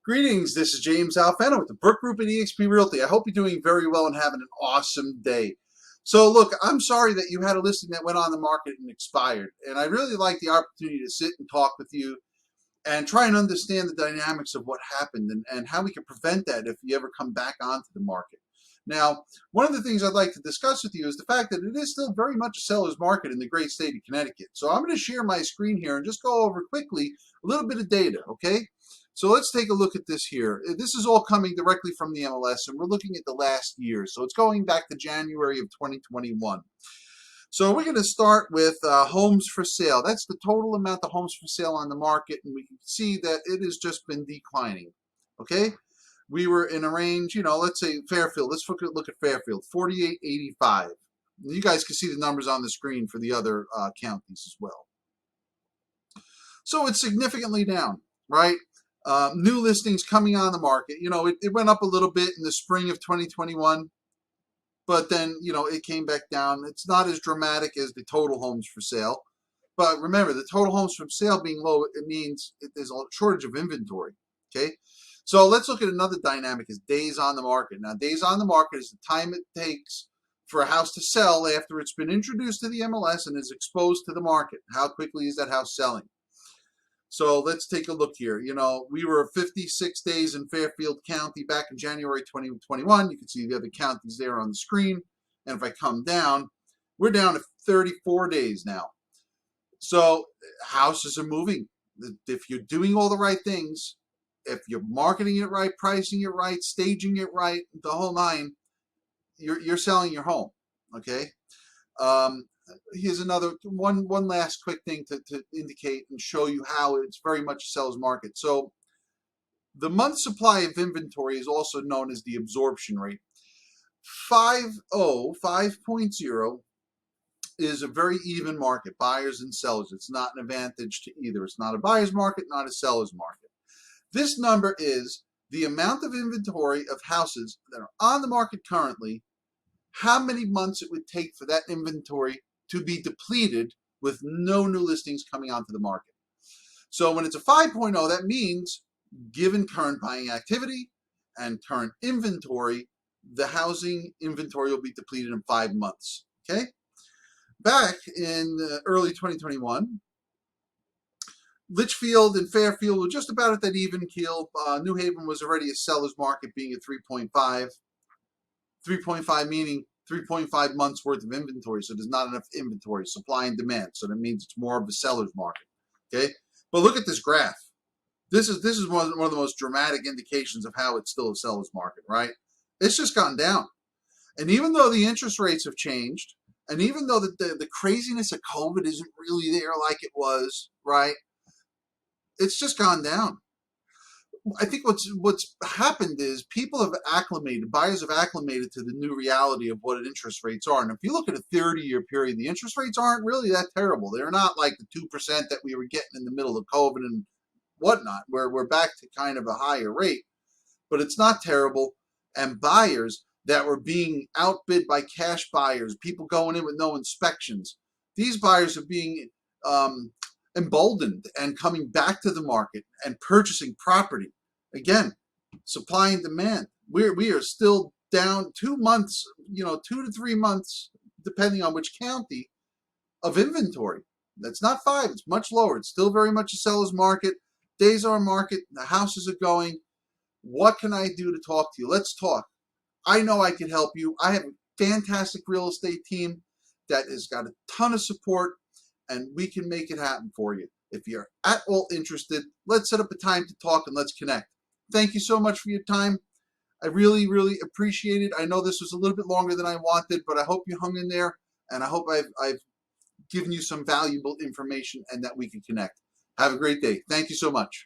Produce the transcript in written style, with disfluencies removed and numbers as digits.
Greetings, this is James Alfano with the Brook Group at eXp Realty. I hope you're doing very well and having an awesome day. So look, I'm sorry that you had a listing that went on the market and expired. And I really like the opportunity to sit and talk with you and try and understand the dynamics of what happened and how we can prevent that if you ever come back onto the market. Now, one of the things I'd like to discuss with you is the fact that it is still very much a seller's market in the great state of Connecticut. So I'm going to share my screen here and just go over quickly a little bit of data, okay? So let's take a look at this here. This is all coming directly from the MLS, and we're looking at the last year. So it's going back to January of 2021. So we're going to start with homes for sale. That's the total amount of homes for sale on the market, and we can see that it has just been declining, okay? We were in a range, let's say Fairfield. Let's look at Fairfield, 4885. You guys can see the numbers on the screen for the other counties as well. So it's significantly down, right? New listings coming on the market. It went up a little bit in the spring of 2021, but then, it came back down. It's not as dramatic as the total homes for sale. But remember, the total homes for sale being low, it means there's a shortage of inventory, okay? So let's look at another dynamic is days on the market. Now, days on the market is the time it takes for a house to sell after it's been introduced to the MLS and is exposed to the market. How quickly is that house selling? So let's take a look here. We were 56 days in Fairfield County back in January 2021. You can see the other counties there on the screen. And if I come down, we're down to 34 days now. So houses are moving. If you're doing all the right things, if you're marketing it right, pricing it right, staging it right, the whole nine, you're selling your home, okay? Here's another one last quick thing to indicate and show you how it's very much a seller's market. So the month supply of inventory is also known as the absorption rate. 5.0 is a very even market, buyers and sellers. It's not an advantage to either. It's not a buyer's market, not a seller's market. This number is the amount of inventory of houses that are on the market currently, how many months it would take for that inventory to be depleted with no new listings coming onto the market. So when it's a 5.0, that means given current buying activity and current inventory, the housing inventory will be depleted in 5 months, okay? Back in early 2021, Litchfield and Fairfield were just about at that even keel. New Haven was already a seller's market, being at 3.5. 3.5 meaning 3.5 months worth of inventory, so there's not enough inventory, supply and demand. So that means it's more of a seller's market. Okay, but look at this graph. This is one of the most dramatic indications of how it's still a seller's market, right? It's just gone down, and even though the interest rates have changed, and even though the craziness of COVID isn't really there like it was, right? It's just gone down. I think what's happened is people have acclimated, buyers have acclimated to the new reality of what interest rates are. And if you look at a 30-year period, the interest rates aren't really that terrible. They're not like the 2% that we were getting in the middle of COVID and whatnot, where we're back to kind of a higher rate. But it's not terrible. And buyers that were being outbid by cash buyers, people going in with no inspections, these buyers are being emboldened and coming back to the market and purchasing property. Again, supply and demand. We are still down 2 months, 2 to 3 months, depending on which county, of inventory. That's not 5, it's much lower. It's still very much a seller's market. Days on market, the houses are going. What can I do to talk to you? Let's talk. I know I can help you. I have a fantastic real estate team that has got a ton of support, and we can make it happen for you. If you're at all interested, let's set up a time to talk and let's connect. Thank you so much for your time. I really, really appreciate it. I know this was a little bit longer than I wanted, but I hope you hung in there, and I hope I've given you some valuable information and that we can connect. Have a great day. Thank you so much.